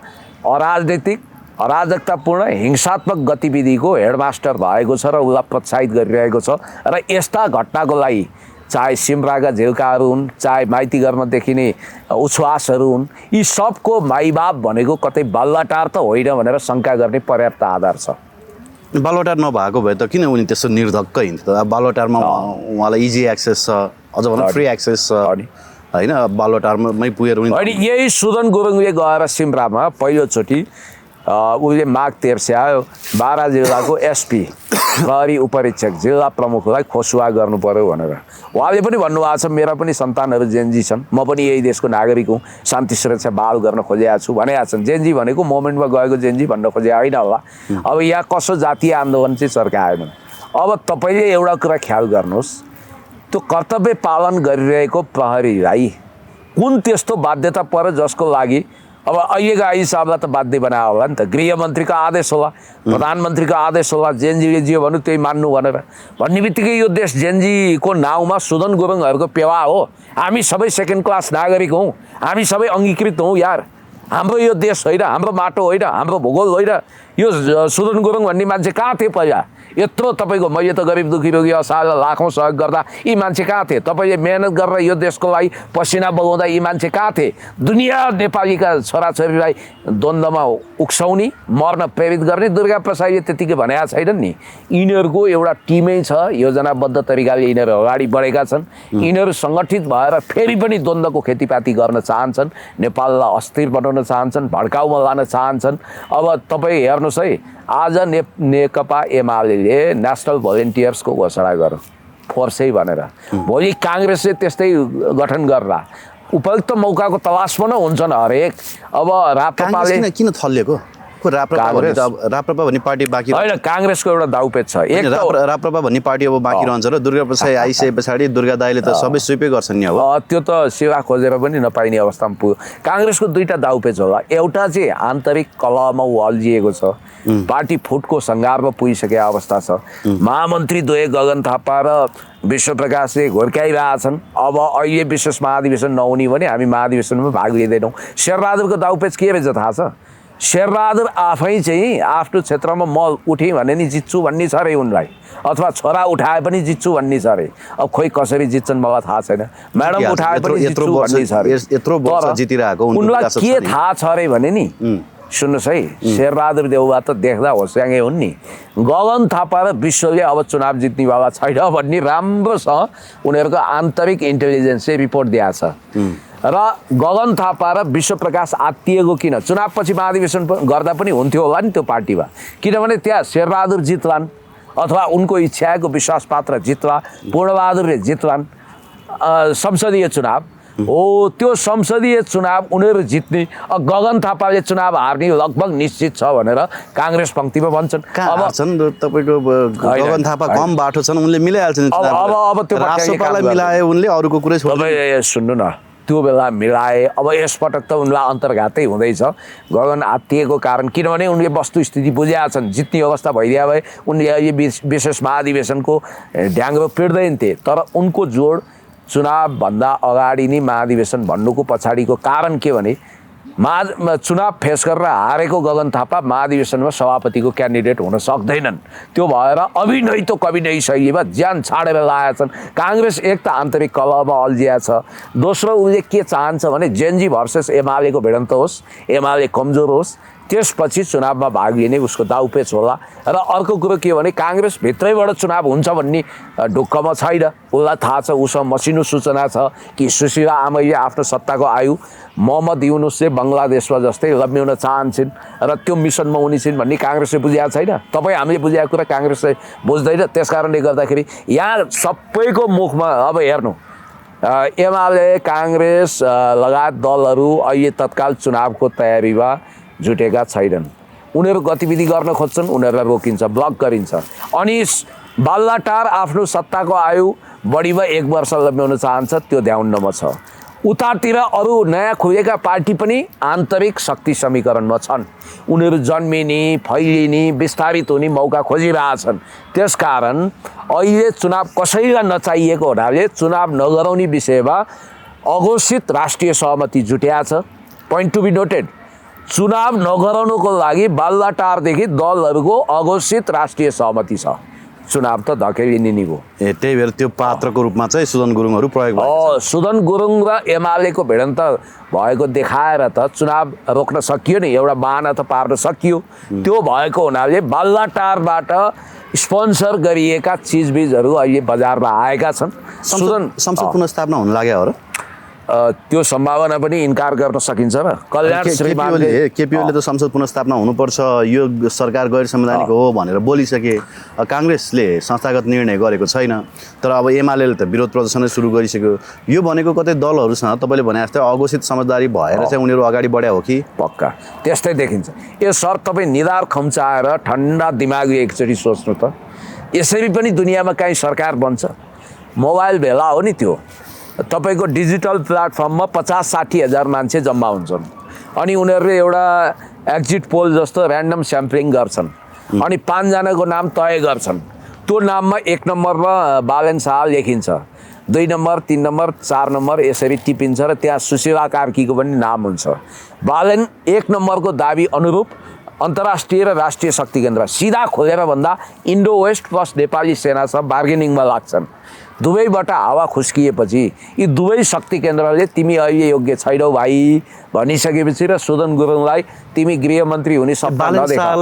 अराजकतापूर्ण हिंसात्मक गतिविधिको हेडमास्टर भएको छ र उसलाई प्रोत्साहित गरिरहेको छ र यस्ता घटनाको लागि चाहे सिमराका झिल्काहरू हुन्, चाहे माइती घरमा देखिने उच्छ्वासहरू हुन्, यी सबको माइबाप भनेको कतै बालुवाटार त होइन भनेर शङ्का गर्ने पर्याप्त आधार छ। बालुवाटार नभएको भए त किन उनी त्यस्तो निर्धक्क हिँड्थ्यो त? बालुवाटारमा उहाँलाई इजी एक्सेस छ, अझ भनौँ फ्री एक्सेस छ होइन, बालुवाटारमै पुगेर उनी अनि यही सुदन गुरुङले गएर सिमरामा पहिलोचोटि उसले माग तेर्स्यायो बारा जिल्लाको एसपी प्रहरी उपरीक्षक जिल्ला प्रमुखलाई खोसुवा गर्नु पर्यो भनेर। उहाँले पनि भन्नुभएको छ मेरा पनि सन्तानहरू जेनजी छन्, म पनि यही देशको नागरिक हुँ, शान्ति सुरक्षा बहाल गर्न खोजेका छु भनेका छन्। जेनजी भनेको मोमेन्टमा गएको जेनजी भन्न खोजे होइन होला। अब यहाँ कसो जातीय आन्दोलन चाहिँ चर्काएन। अब तपाईँले एउटा कुरा ख्याल गर्नुहोस्, त्यो कर्तव्य पालन गरिरहेको प्रहरीलाई कुन त्यस्तो बाध्यता पर्यो जसको लागि अब अहिलेको हिसाबलाई त बाध्य बनायो होला नि त। गृहमन्त्रीको आदेश होला, प्रधानमन्त्रीको आदेश होला, जेनजीले जे भन्नु त्यही मान्नु भनेर भन्ने बित्तिकै यो देश जेनजीको नाउँमा सुदन गुरुङहरूको पेवा हो। हामी सबै सेकेन्ड क्लास नागरिक हौँ, हामी सबै अङ्गीकृत हौँ यार। हाम्रो यो देश होइन, हाम्रो माटो होइन, हाम्रो भूगोल होइन। यो सुदन गुरुङ भन्ने मान्छे कहाँ थिए पहिला? यत्रो तपाईँको मैले त गरिब दुखी रोगी असहायलाई लाखौँ सहयोग गर्दा यी मान्छे कहाँ थिए? तपाईँले मेहनत गरेर यो देशको लागि पसिना बगाउँदा यी मान्छे कहाँ थिए? दुनियाँ नेपालीका छोराछोरीलाई द्वन्द्वमा उक्साउने, मर्न प्रेरित गर्ने दुर्गा प्रसादले त्यतिकै भनेका छैनन् नि। यिनीहरूको एउटा टिमै छ, योजनाबद्ध तरिकाले यिनीहरू अगाडि बढेका छन्। यिनीहरू सङ्गठित भएर फेरि पनि द्वन्द्वको खेतीपाती गर्न चाहन्छन्, नेपाललाई अस्थिर बनाउन चाहन्छन्, भड्काउमा लान चाहन्छन्। अब तपाईँ हेर्नुहोस् है, आज नेकपा एमाले नेसनल भोलिन्टियर्सको घोषणा गर्यो फोर्सै भनेर। भोलि काङ्ग्रेसले त्यस्तै गठन गर्ला। उपयुक्त मौकाको तलासमा न हुन्छन् हरेक। अब राप्रपाले किन थलिएको? राप्रपा भन्ने पार्टी बाँकी होइन, काङ्ग्रेसको एउटा दाउपेच छ। एक राप्रपा भन्ने पार्टी अब बाँकी रहन्छ र दुर्गा प्रसाद आइसके पछाडि दुर्गा दाइले त सबै स्विपै गर्छन् नि। अब त्यो त सेवा खोजेर पनि नपाइने अवस्थामा पुग्यो। काङ्ग्रेसको दुईवटा दाउपेच होला। एउटा चाहिँ आन्तरिक कलहमा अल्झिएको छ, पार्टी फुटको सङ्घारमा पुगिसकेको अवस्था छ। महामन्त्री द्वय गगन थापा र विश्वप्रकाशले घोर्काइरहेछन्। अब अहिले विशेष महाधिवेशन नहुने भने हामी महाधिवेशनमा भाग लिँदैनौँ। शेरबहादुरको दाउपेच के रहेछ थाहा छ? शेरबहादुर आफै चाहिँ आफ्नो क्षेत्रमा म उठेँ भने नि जित्छु भन्ने छ अरे उनलाई, अथवा छोरा उठाए पनि जित्छु भन्ने छ अरे। अब खोइ कसरी जित्छन् मलाई थाहा छैन। म्याडम उठाए पनि जित्छु भन्ने छ अरे। उनलाई के थाहा छ अरे भने नि, सुन्नुहोस् है, शेरबहादुर देउवा त देख्दा होस्याङ्गे हुन् नि। गगन थापा र विश्वले अब चुनाव जित्नेवाला छैन भन्ने राम्रोसँग उनीहरूको आन्तरिक इन्टेलिजेन्सले रिपोर्ट दिएको छ। र गगन थापा र विश्वप्रकाश आत्तिएको किन? चुनावपछि महाधिवेशन गर्दा पनि हुन्थ्यो होला नि त्यो पार्टीमा, किनभने त्यहाँ शेरबहादुर जित्लान् अथवा उनको इच्छाको विश्वासपात्र जित्ला, पूर्णबहादुरले जित्लान् संसदीय चुनाव हो। त्यो संसदीय चुनाव उनीहरू जित्ने, गगन थापाले चुनाव हार्ने लगभग निश्चित छ भनेर काङ्ग्रेस पङ्क्तिमा भन्छन्। अब तपाईँको गगन थापा कम बाटो छन्, उनले मिलाइहाल्छन्। अब त्यो राष्ट्रपाललाई मिलाए उनले, अरूको कुरै तपाईँ सुन्नु न, त्यो बेला मिलाए। अब यसपटक त उनलाई अन्तर्घातै हुँदैछ गगन आत्तिएको कारण, किनभने उनले वस्तुस्थिति बुझेका छन्। जित्ने अवस्था भइदिए भए उनले अहिले विशेष महाधिवेशनको ढ्याङ्ग्रो पिट्दैन थिए। तर उनको जोड चुनावभन्दा अगाडि नै महाधिवेशन भन्नुको पछाडिको कारण के भने, चुनाव फेस गरेर हारेको गगन थापा महाधिवेशनमा सभापतिको क्यान्डिडेट हुन सक्दैनन्। त्यो भएर अभिनय त कविनय शैलीमा ज्यान छाडेर लागेका छन्। काङ्ग्रेस एक त आन्तरिक कलहमा अल्झिया छ, दोस्रो उसले के चाहन्छ भने जेनजी भर्सेस एमालेको भिडन्त होस्, एमाले कमजोर होस्, त्यसपछि चुनावमा भाग लिने उसको दाउपेच होला। र अर्को कुरो के भने, काङ्ग्रेस भित्रैबाट चुनाव हुन्छ भन्ने ढुक्कमा छैन। उसलाई थाहा छ, उसँग मसिनो सूचना छ कि सुशीला आमैले आफ्नो सत्ताको आयु मोहम्मद युनुसले बङ्गलादेशमा जस्तै लम्ब्याउन चाहन्छन् र त्यो मिसनमा उनी छिन् भन्ने काङ्ग्रेसले बुझेको छैन। तपाईँ हामीले बुझेको कुरा काङ्ग्रेसले बुझ्दैन। त्यस कारणले गर्दाखेरि यहाँ सबैको मुखमा अब हेर्नु, एमाले काङ्ग्रेस लगायत दलहरू अहिले तत्काल चुनावको तयारीमा जुटेका छैनन्। उनीहरू गतिविधि गर्न खोज्छन्, उनीहरूलाई रोकिन्छ, ब्लक गरिन्छ। अनि बालुवाटार आफ्नो सत्ताको आयु बढीमा 1 वर्ष लम्ब्याउन चाहन्छ, त्यो ध्याउन्नमा छ। उतातिर अरू नयाँ खुलेका पार्टी पनि आन्तरिक शक्ति समीकरणमा छन्। उनीहरू जन्मिने, फैलिने, विस्तारित हुने मौका खोजिरहेछन्। त्यसकारण अहिले चुनाव कसैलाई नचाहिएको हुनाले चुनाव नगराउने विषयमा अघोषित राष्ट्रिय सहमति जुट्या छ। पोइन्ट टु बी नोटेड, चुनाव नगराउनुको लागि बालुवाटारदेखि दलहरूको अघोषित राष्ट्रिय सहमति छ। चुनाव त धकेलिने नि हो। त्यही भएर त्यो पात्रको रूपमा चाहिँ सुदन गुरुङहरू प्रयोग भएको छ। सुदन गुरुङ र एमालेको भिडन्त भएको देखाएर त चुनाव रोक्न सकियो नि, एउटा बाहना त पार्न सकियो। त्यो भएको हुनाले बालुवाटारबाट स्पोन्सर गरिएका चिजबिजहरू अहिले बजारमा आएका छन्। संसद पुनर्स्थापना हुन लाग्यो हो र? त्यो सम्भावना पनि इन्कार गर्न सकिन्छ र। कल्याण श्रीमानले केपीओले त संसद पुनर्स्थापना हुनुपर्छ, यो सरकार गैर संवैधानिक हो भनेर बोलिसके। काङ्ग्रेसले संस्थागत निर्णय गरेको छैन, तर अब एमाले त विरोध प्रदर्शनै सुरु गरिसक्यो। यो भनेको कतै दलहरूसँग तपाईँले भने जस्तै अघोषित समझदारी भएर चाहिँ उनीहरू अगाडि बढ्या हो कि? पक्का त्यस्तै देखिन्छ। यो सर तपाईँ निधार खुम्चाएर ठन्डा दिमागले एकचोटि सोच्नु त, यसरी पनि दुनियाँमा काहीँ सरकार बन्छ? मोबाइल भेला हो नि त्यो। तपाईँको डिजिटल प्लेटफर्ममा 50-60 हजार मान्छे जम्मा हुन्छन् अनि उनीहरूले एउटा एक्जिट पोल जस्तो ऱ्यान्डम स्याम्पलिङ गर्छन् अनि 5 जनाको नाम तय गर्छन्। त्यो नाममा 1 नम्बरमा बालन शाह लेखिन्छ, 2 नम्बर, 3 नम्बर, 4 नम्बर यसरी टिपिन्छ र त्यहाँ सुशीला कार्कीको पनि नाम हुन्छ। बालन 1 नम्बरको दाबी अनुरूप अन्तर्राष्ट्रिय र राष्ट्रिय शक्ति केन्द्र सिधा खोलेर भन्दा इन्डो वेस्ट प्लस नेपाली सेनासँग बार्गेनिङमा लाग्छन्। दुवैबाट हावा खुस्किएपछि यी दुवै शक्ति केन्द्रले तिमी अहिले योग्य छैनौ भाइ भनिसकेपछि र सुदन गुरुङलाई तिमी गृहमन्त्री हुने सपना नदेखाऊ।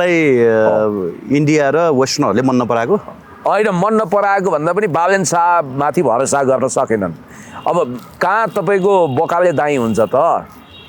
इन्डिया र वेस्टर्नहरूले मन नपराएको होइन, मन नपराएको भन्दा पनि बालन शाहमाथि भरोसा गर्न सकेनन्। अब कहाँ तपाईँको बोकाले दाई हुन्छ त?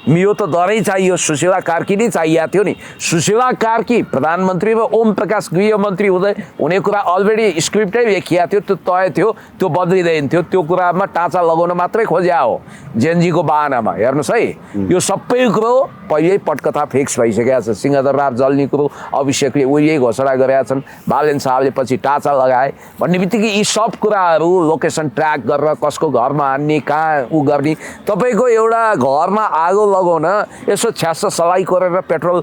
यो त डरै चाहियो। सुशीला कार्की नै चाहिएको थियो नि। सुशीला कार्की प्रधानमन्त्री र ओम प्रकाश गृहमन्त्री हुने कुरा अलरेडी स्क्रिप्टै लेखिया थियो, त्यो तय थियो, त्यो बद्लिँदैन थियो। त्यो कुरामा टाँचा लगाउन मात्रै खोज्या हो जेएनजीको बाहनामा। हेर्नुहोस् है, यो सबै कुरो पहिल्यै पटकथा फिक्स भइसकेको छ। सिंहदरबार जल्ने कुरो अभिषेकले उहिले घोषणा गरेका छन्, बालन शाहले पछि टाँचा लगाए भन्ने बित्तिकै यी सब कुराहरू लोकेसन ट्र्याक गरेर कसको घरमा हान्ने, कहाँ उ गर्ने। तपाईँको एउटा घरमा आगो लगाउन यसो छ्यास सलाई गरेर पेट्रोल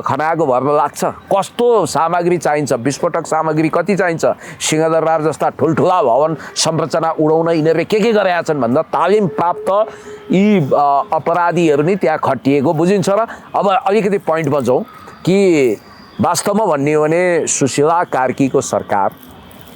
खनाएको भर्न लाग्छ? कस्तो सामग्री चाहिन्छ, विस्फोटक सामग्री कति चाहिन्छ? सिंहदरबार जस्ता ठुल्ठुला भवन संरचना उडाउन यिनीहरूले के गरेका छन् भन्दा तालिम प्राप्त यी अपराधीहरू नै त्यहाँ खटिएको बुझिन्छ र। अब अलिकति पोइन्टमा जाउँ कि वास्तवमा भन्ने हो भने सुशीला कार्कीको सरकार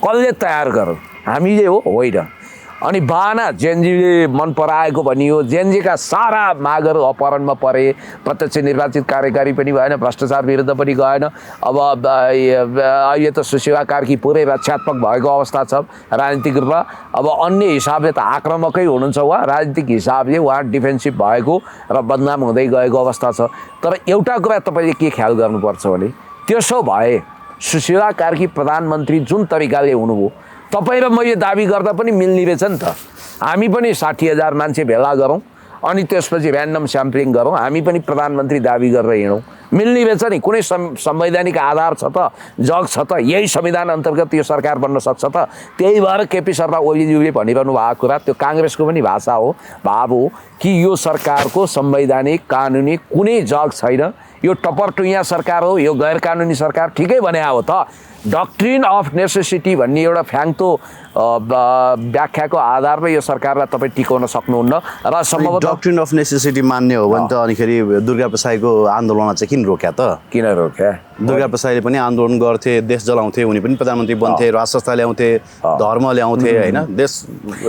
कसले तयार गर्यो? हामीले हो? होइन। अनि बाहना जेएनजीले मन पराएको भनियो। जेएनजीका सारा मागहरू अपहरणमा परे, प्रत्यक्ष निर्वाचित कार्यकारी पनि भएन, भ्रष्टाचार विरुद्ध पनि गएन। अब अहिले त सुशीला कार्की पुरै रक्षात्मक भएको अवस्था छ राजनीतिक रूपमा। अब अन्य हिसाबले त आक्रामकै हुनुहुन्छ उहाँ, राजनीतिक हिसाबले उहाँ डिफेन्सिभ भएको र बदनाम हुँदै गएको अवस्था छ। तर एउटा कुरा तपाईँले के ख्याल गर्नुपर्छ भने त्यसो भए सुशीला कार्की प्रधानमन्त्री जुन तरिकाले हुनुभयो, तपाईँ र मैले दाबी गर्दा पनि मिल्ने रहेछ नि त। हामी पनि 60 हजार मान्छे भेला गरौँ अनि त्यसपछि ऱ्यान्डम स्याम्पलिङ गरौँ, हामी पनि प्रधानमन्त्री दाबी गरेर हिँडौँ, मिल्ने रहेछ नि। कुनै संवैधानिक आधार छ त, जग छ त, यही संविधान अन्तर्गत यो सरकार बन्न सक्छ त। त्यही भएर केपी शर्मा ओलीज्यूले भनिरहनु भएको कुरा त्यो काङ्ग्रेसको पनि भाषा हो, भाव हो कि यो सरकारको संवैधानिक कानुनी कुनै जग छैन, यो टपरटुइया सरकार हो, यो गैर कानुनी सरकार। ठिकै भने हो त। डक्ट्रिन अफ नेसेसिटी भन्ने एउटा फ्याङ्तो व्याख्याको आधारमा यो सरकारलाई तपाईँ टिकाउन सक्नुहुन्न र सम्भवतः डक्ट्रिन अफ नेसेसिटी मान्ने हो भने त अनिखेरि दुर्गा प्रसाईको आन्दोलनमा चाहिँ किन रोक्या त? किन रोक्या? दुर्गा प्रसाईले पनि आन्दोलन गर्थे, देश जलाउँथे, उनी पनि प्रधानमन्त्री बन्थे, राजसंस्था ल्याउँथे, धर्म ल्याउँथे, होइन, देश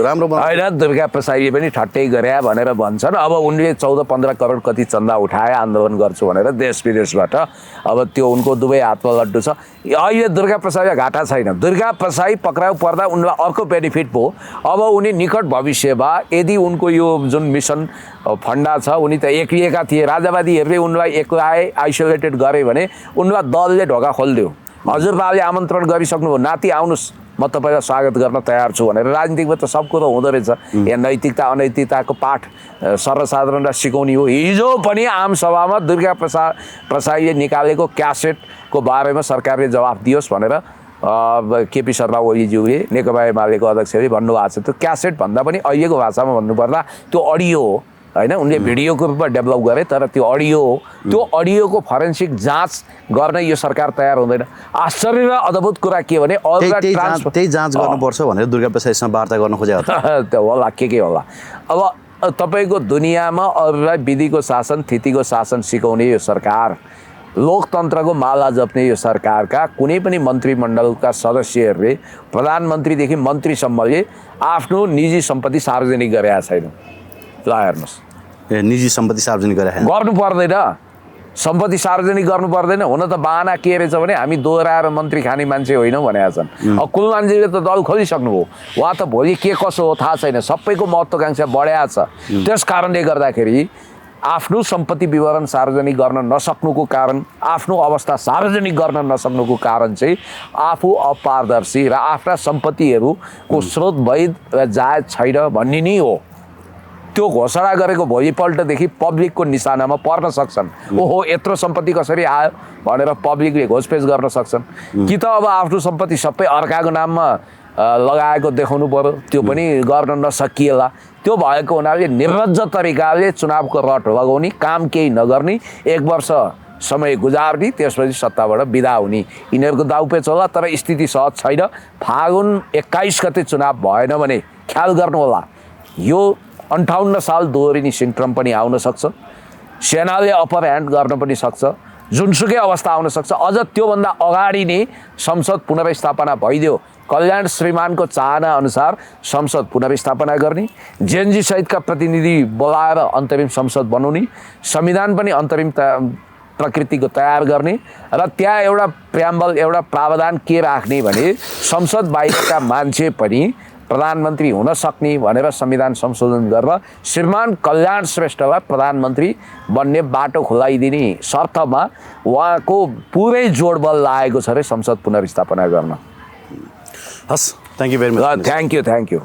राम्रो होइन। दुर्गा प्रसाईले पनि ठट्टै गरे भनेर भन्छन्। अब उनले 14-15 करोड कति चन्दा उठाए आन्दोलन गर्छु भनेर देश विदेशबाट। अब त्यो उनको दुवै हातमा लड्डु छ। अहिले दुर्गा प्रसाईलाई घाटा छैन। दुर्गा प्रसाई पक्राउ पर्दा उनलाई अर्को बेनिफिट भयो। अब उनी निकट भविष्यमा यदि उनको यो जुन मिसन फन्डा छ, उनी त एक्लिएका थिए, राजावादीहरूले उनलाई एक्लाए, आइसोलेटेड गरे भने उनलाई दलले ढोका खोलिदियो। हजुरबाले आमन्त्रण गरिसक्नुभयो, नाति आउनुहोस्, म तपाईँलाई स्वागत गर्न तयार छु भनेर। राजनीतिकमा त सब कुरो हुँदो रहेछ। यहाँ नैतिकता अनैतिकताको पाठ सर्वसाधारणलाई सिकाउने हो। हिजो पनि आम सभामा दुर्गा प्रसाईले निकालेको क्यासेटको बारेमा सरकारले जवाफ दियोस् भनेर केपी शर्मा ओलीज्यूले नेकपा एमालेको अध्यक्षले भन्नुभएको छ। त्यो क्यासेट भन्दा पनि अहिलेको भाषामा भन्नुपर्दा त्यो अडियो हो होइन, उनले भिडियोको रूपमा डेभलप गरे, तर त्यो अडियो हो। त्यो अडियोको फरेन्सिक जाँच गर्न यो सरकार तयार हुँदैन। आश्चर्य र अद्भुत कुरा के भने त्यही जाँच गर्नुपर्छ भनेर दुर्गा प्रसादसँग वार्ता गर्न खोजेको त्यो होला के होला। अब तपाईँको दुनियाँमा अरूलाई विधिको शासन थितिको शासन सिकाउने यो सरकार, लोकतन्त्रको माला जप्ने यो सरकारका कुनै पनि मन्त्रीमण्डलका सदस्यहरूले प्रधानमन्त्रीदेखि मन्त्रीसम्मले आफ्नो निजी सम्पत्ति सार्वजनिक गरेका छैन। ल हेर्नुहोस्, निजी सम्पत्ति सार्वजनिक गर्नु पर्दैन, सम्पत्ति सार्वजनिक गर्नु पर्दैन। हुन त बाहना के रहेछ भने हामी दोहोऱ्याएर मन्त्री खाने मान्छे होइनौँ भनेका छन्। अब कुल मान्छेले त दल खोलिसक्नुभयो, उहाँ त भोलि के कसो हो थाहा छैन, सबैको महत्त्वाकांक्षा बढेको छ। त्यस कारणले गर्दाखेरि आफ्नो सम्पत्ति विवरण सार्वजनिक गर्न नसक्नुको कारण, आफ्नो अवस्था सार्वजनिक गर्न नसक्नुको कारण चाहिँ आफू अपारदर्शी र आफ्ना सम्पत्तिहरूको स्रोत वैध र जायज छैन भन्ने नै हो। त्यो घोषणा गरेको भोलिपल्टदेखि पब्लिकको निशानामा पर्न सक्छन्। ओहो यत्रो सम्पत्ति कसरी आयो भनेर पब्लिकले घोषपेच गर्न सक्छन्। कि त अब आफ्नो सम्पत्ति सबै अर्काको नाममा लगाएको देखाउनु पर्यो, त्यो पनि गर्न नसकिएला। त्यो भएको हुनाले निर्लज्ज तरिकाले चुनावको रट लगाउने, काम केही नगर्ने, 1 वर्ष समय गुजार्ने, त्यसपछि सत्ताबाट बिदा हुने, यिनीहरूको दाउपेच होला। तर स्थिति सहज छैन। फागुन 21 गते चुनाव भएन भने ख्याल गर्नु होला, यो 58 साल दोहोरिने सिन्ड्रोम पनि आउन सक्छ। सेनाले अप्पर ह्यान्ड गर्न पनि सक्छ, जुनसुकै अवस्था आउन सक्छ। अझ त्योभन्दा अगाडि नै संसद पुनर्स्थापना भइदियो। कल्याण श्रीमानको चाहना अनुसार संसद पुनर्स्थापना गर्ने, जेएनजी सहितका प्रतिनिधि बोलाएर अन्तरिम संसद बनाउने, संविधान पनि अन्तरिम प्रकृतिको तयार गर्ने र त्यहाँ एउटा प्र्याम्बल, एउटा प्रावधान के राख्ने भने संसद बाहिरका मान्छे पनि प्रधानमन्त्री हुन सक्ने भनेर संविधान संशोधन गरेर श्रीमान कल्याण श्रेष्ठलाई प्रधानमन्त्री बन्ने बाटो खुलाइदिने शर्तमा उहाँको पुरै जोडबल लागेको छ अरे संसद पुनर्स्थापना गर्न। हस्, thank you very much. Thank you.